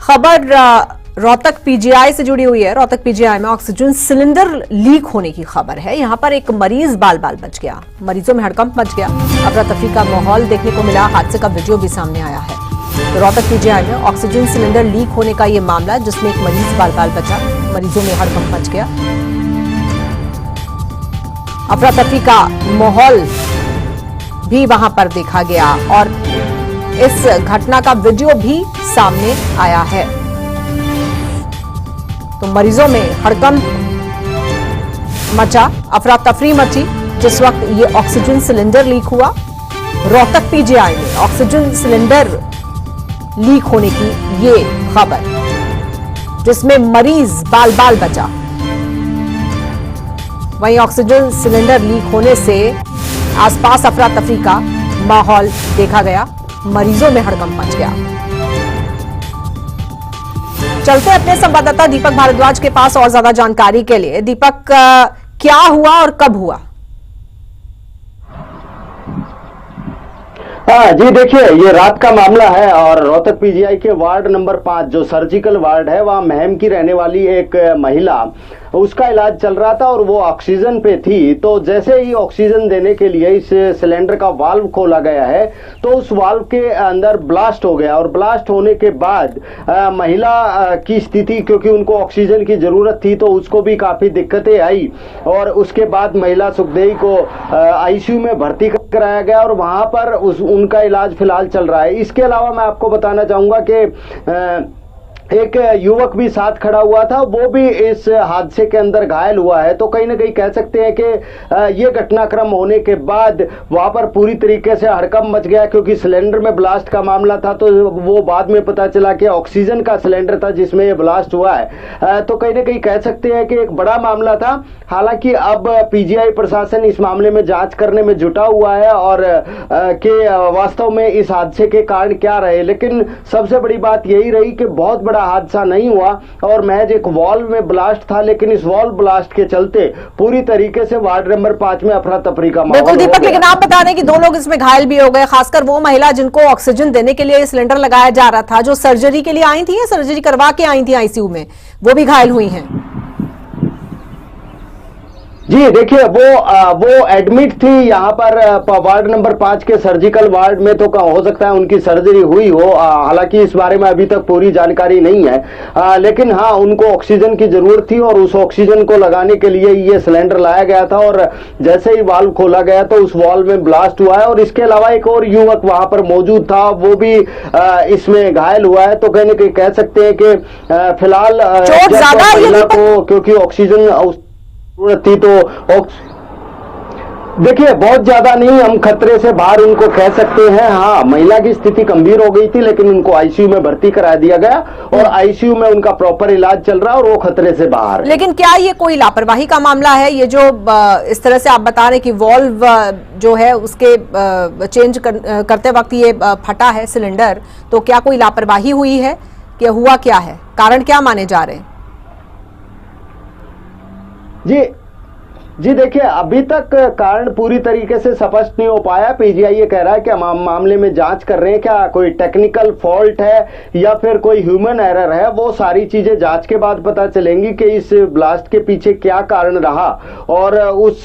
खबर रोहतक पीजीआई से जुड़ी हुई है। रोहतक पीजीआई में ऑक्सीजन सिलेंडर लीक होने की खबर है। यहां पर एक मरीज बाल बाल बच गया, मरीजों में हड़कंप मच गया, अफरा तफरी का माहौल देखने को मिला। हादसे का वीडियो भी सामने आया है। तो रोहतक पीजीआई में ऑक्सीजन सिलेंडर लीक होने का यह मामला, जिसमें एक मरीज बाल बाल बचा, मरीजों में हड़कंप मच गया, अफरा तफरी का माहौल भी वहां पर देखा गया और इस घटना का वीडियो भी सामने आया है। तो मरीजों में हड़कंप मचा, अफरा तफरी मची जिस वक्त ये ऑक्सीजन सिलेंडर लीक हुआ। रोहतक पीजीआई में ऑक्सीजन सिलेंडर लीक होने की ये खबर, जिसमें मरीज बाल बाल बचा। वहीं ऑक्सीजन सिलेंडर लीक होने से आसपास अफरा तफरी का माहौल देखा गया, मरीजों में हड़कंप मच गया। चलते अपने संवाददाता दीपक भारद्वाज के पास और ज्यादा जानकारी के लिए। दीपक, क्या हुआ और कब हुआ? हाँ जी, देखिए ये रात का मामला है और रोहतक पीजीआई के वार्ड नंबर 5 जो सर्जिकल वार्ड है, वहां महम की रहने वाली एक महिला, उसका इलाज चल रहा था और वो ऑक्सीजन पे थी। तो जैसे ही ऑक्सीजन देने के लिए इस सिलेंडर का वाल्व खोला गया है तो उस वाल्व के अंदर ब्लास्ट हो गया और ब्लास्ट होने के बाद महिला की स्थिति, क्योंकि उनको ऑक्सीजन की जरूरत थी, तो उसको भी काफी दिक्कतें आई और उसके बाद महिला सुखदेही को आईसीयू में भर्ती कराया गया और वहां पर उनका इलाज फिलहाल चल रहा है। इसके अलावा मैं आपको बताना चाहूंगा कि एक युवक भी साथ खड़ा हुआ था, वो भी इस हादसे के अंदर घायल हुआ है। तो कहीं ना कहीं कह सकते हैं कि ये घटनाक्रम होने के बाद वहां पर पूरी तरीके से हड़कंप मच गया, क्योंकि सिलेंडर में ब्लास्ट का मामला था। तो वो बाद में पता चला कि ऑक्सीजन का सिलेंडर था जिसमें ये ब्लास्ट हुआ है। तो कहीं ना कहीं कह सकते हैं कि एक बड़ा मामला था। हालांकि अब पीजीआई प्रशासन इस मामले में जांच करने में जुटा हुआ है और कि वास्तव में इस हादसे के कारण क्या रहे। लेकिन सबसे बड़ी बात यही रही कि बहुत बड़ा हादसा नहीं हुआ और महज एक वॉल्व में ब्लास्ट था, लेकिन इस वॉल्व ब्लास्ट के चलते पूरी तरीके से वार्ड नंबर 5 में अफरा तफरी का माहौल। बिल्कुल दीपक, लेकिन आप बता दें कि 2 लोग इसमें घायल भी हो गए, खासकर वो महिला जिनको ऑक्सीजन देने के लिए सिलेंडर लगाया जा रहा था, जो सर्जरी के लिए आई थी या सर्जरी करवा के आई थी आईसीयू में, वो भी घायल हुई हैं। जी देखिए, वो एडमिट थी यहाँ पर वार्ड नंबर 5 के सर्जिकल वार्ड में। तो हो सकता है उनकी सर्जरी हुई हो, हालांकि इस बारे में अभी तक पूरी जानकारी नहीं है। लेकिन हाँ, उनको ऑक्सीजन की जरूरत थी और उस ऑक्सीजन को लगाने के लिए ये सिलेंडर लाया गया था और जैसे ही वाल्व खोला गया तो उस वाल्व में ब्लास्ट हुआ है। और इसके अलावा एक और युवक वहां पर मौजूद था, वो भी इसमें घायल हुआ है। तो कहीं ना कहीं कह सकते हैं कि फिलहाल महिला को, क्योंकि ऑक्सीजन थी, तो देखिए बहुत ज्यादा नहीं, हम खतरे से बाहर उनको कह सकते हैं। हाँ, महिला की स्थिति गंभीर हो गई थी, लेकिन उनको आईसीयू में भर्ती करा दिया गया और आईसीयू में उनका प्रॉपर इलाज चल रहा है और वो खतरे से बाहर। लेकिन क्या ये कोई लापरवाही का मामला है? ये जो इस तरह से आप बता रहे कि वॉल्व जो है उसके चेंज करते वक्त ये फटा है सिलेंडर, तो क्या कोई लापरवाही हुई है कि हुआ क्या है? कारण क्या माने जा रहे हैं? जी देखिए, अभी तक कारण पूरी तरीके से स्पष्ट नहीं हो पाया। पीजीआई ये कह रहा है कि हम मामले में जांच कर रहे हैं, क्या कोई टेक्निकल फॉल्ट है या फिर कोई ह्यूमन एरर है। वो सारी चीजें जांच के बाद पता चलेंगी कि इस ब्लास्ट के पीछे क्या कारण रहा और उस